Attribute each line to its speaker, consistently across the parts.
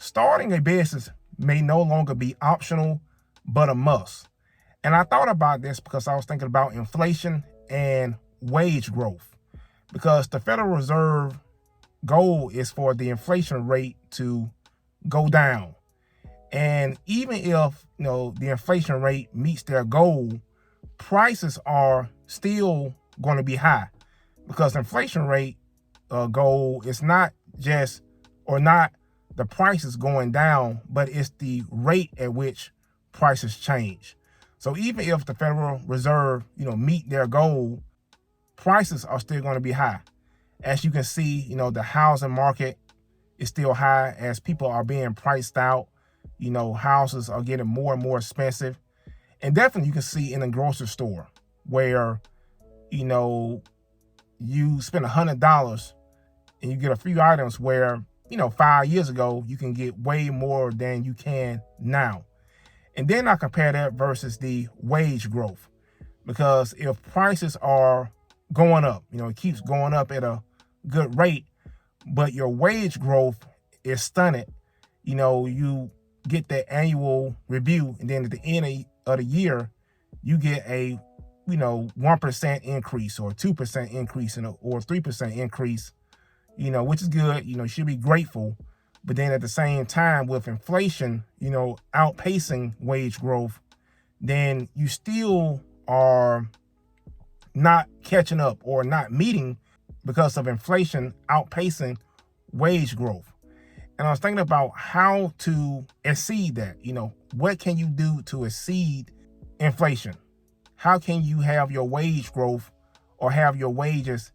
Speaker 1: starting a business may no longer be optional, but a must. And I thought about this because I was thinking about inflation and wage growth, because the Federal Reserve goal is for the inflation rate to go down. And even if the inflation rate meets their goal, prices are still going to be high, because the inflation rate goal is not just or not the prices going down, but it's the rate at which prices change. So even if the Federal Reserve meet their goal, prices are still going to be high. As you can see, the housing market is still high as people are being priced out. Houses are getting more and more expensive. And definitely you can see in the grocery store where, you spend $100 and you get a few items where, 5 years ago, you can get way more than you can now. And then I compare that versus the wage growth, because if prices are going up, it keeps going up at a good rate, but your wage growth is stunted, you get that annual review, and then at the end of the year, you get a 1% increase or 2% increase or 3% increase, which is good. You should be grateful. But then at the same time, with inflation, outpacing wage growth, then you still are not catching up or not meeting because of inflation outpacing wage growth. And I was thinking about how to exceed that. What can you do to exceed inflation? How can you have your wage growth or have your wages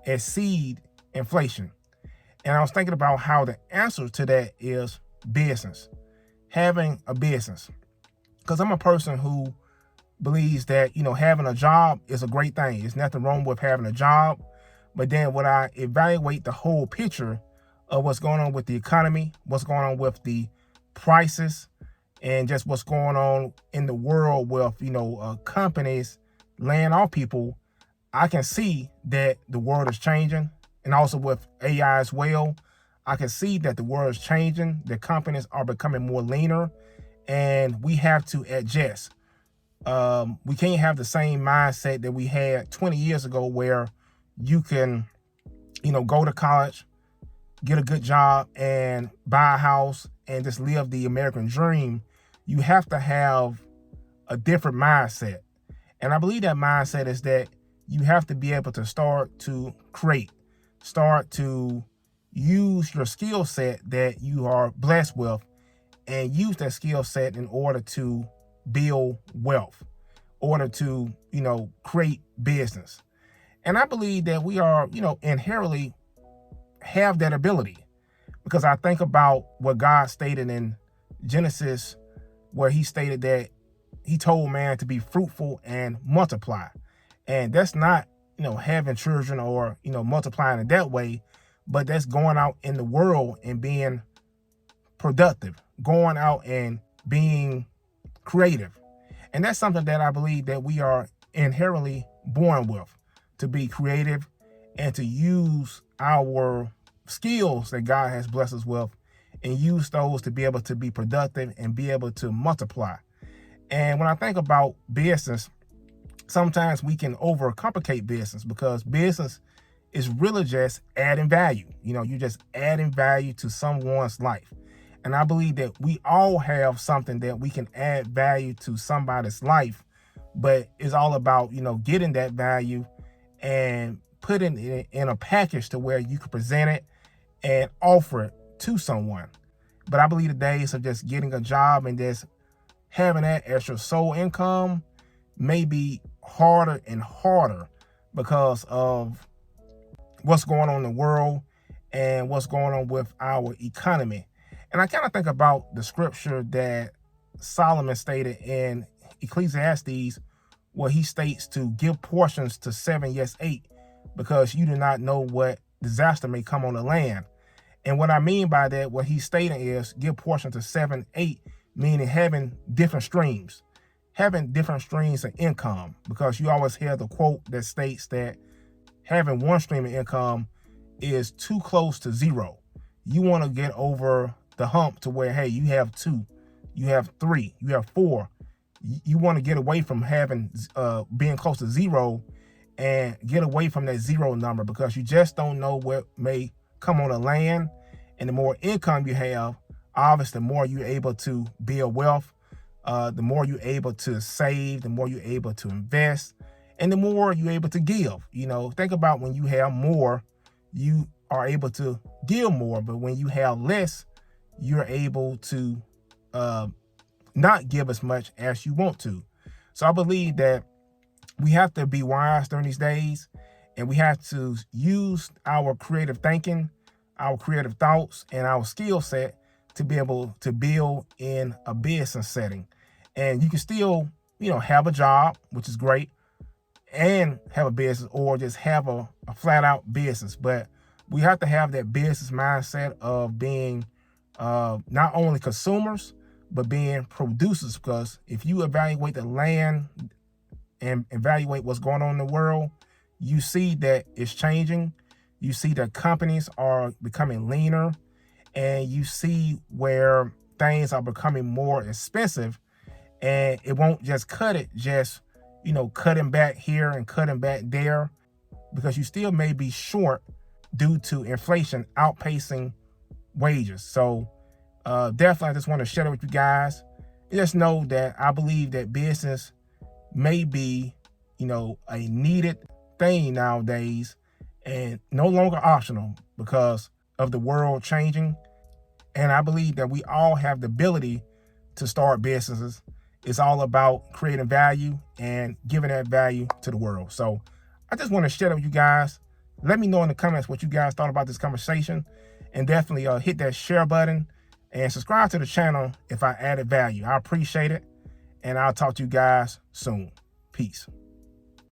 Speaker 1: exceed inflation? And I was thinking about how the answer to that is business, having a business. Because I'm a person who believes that, having a job is a great thing. There's nothing wrong with having a job. But then when I evaluate the whole picture of what's going on with the economy, what's going on with the prices, and just what's going on in the world with, companies laying off people, I can see that the world is changing. And also with AI as well, I can see that the world is changing. The companies are becoming more leaner, and we have to adjust. We can't have the same mindset that we had 20 years ago where you can, go to college, get a good job, and buy a house and just live the American dream. You have to have a different mindset. And I believe that mindset is that you have to be able to start to create, start to use your skill set that you are blessed with, and use that skill set in order to build wealth, order to, create business. And I believe that we are, inherently have that ability, because I think about what God stated in Genesis, where he stated that he told man to be fruitful and multiply. And that's not, having children or, multiplying it that way, but that's going out in the world and being productive, going out and being creative. And that's something that I believe that we are inherently born with, to be creative and to use our skills that God has blessed us with and use those to be able to be productive and be able to multiply. And when I think about business, sometimes we can overcomplicate business, because business is really just adding value. You're just adding value to someone's life. And I believe that we all have something that we can add value to somebody's life, but it's all about, getting that value and putting it in a package to where you can present it and offer it to someone. But I believe the days of just getting a job and just having that as your sole income may be harder and harder because of what's going on in the world and what's going on with our economy. And I kind of think about the scripture that Solomon stated in Ecclesiastes, where he states to give portions to 7, yes, 8, because you do not know what disaster may come on the land. And what I mean by that, what he's stating is give portion to 7, 8, meaning having different streams of income, because you always hear the quote that states that having one stream of income is too close to zero. You want to get over the hump to where, hey, you have 2, you have 3, you have 4. You want to get away from having being close to 0 and get away from that 0 number, because you just don't know what may come on the land. And the more income you have, obviously, the more you're able to build wealth, the more you're able to save, the more you're able to invest, and the more you're able to give. You know, think about when you have more, you are able to give more, but when you have less, you're able to not give as much as you want to. So I believe that we have to be wise during these days, and we have to use our creative thinking, our creative thoughts, and our skill set to be able to build in a business setting. And you can still, you know, have a job, which is great, and have a business, or just have a flat out business. But we have to have that business mindset of being not only consumers, but being producers. Because if you evaluate the land and evaluate what's going on in the world, you see that it's changing. You see that companies are becoming leaner, and you see where things are becoming more expensive, and it won't just cut it, just, you know, cutting back here and cutting back there, because you still may be short due to inflation outpacing wages. So definitely, I just want to share it with you guys. Just know that I believe that business may be, you know, a needed thing nowadays, and no longer optional because of the world changing. And I believe that we all have the ability to start businesses. It's all about creating value and giving that value to the world. So I just want to share it with you guys. Let me know in the comments what you guys thought about this conversation, and definitely hit that share button and subscribe to the channel if I added value. I appreciate it, and I'll talk to you guys soon. Peace.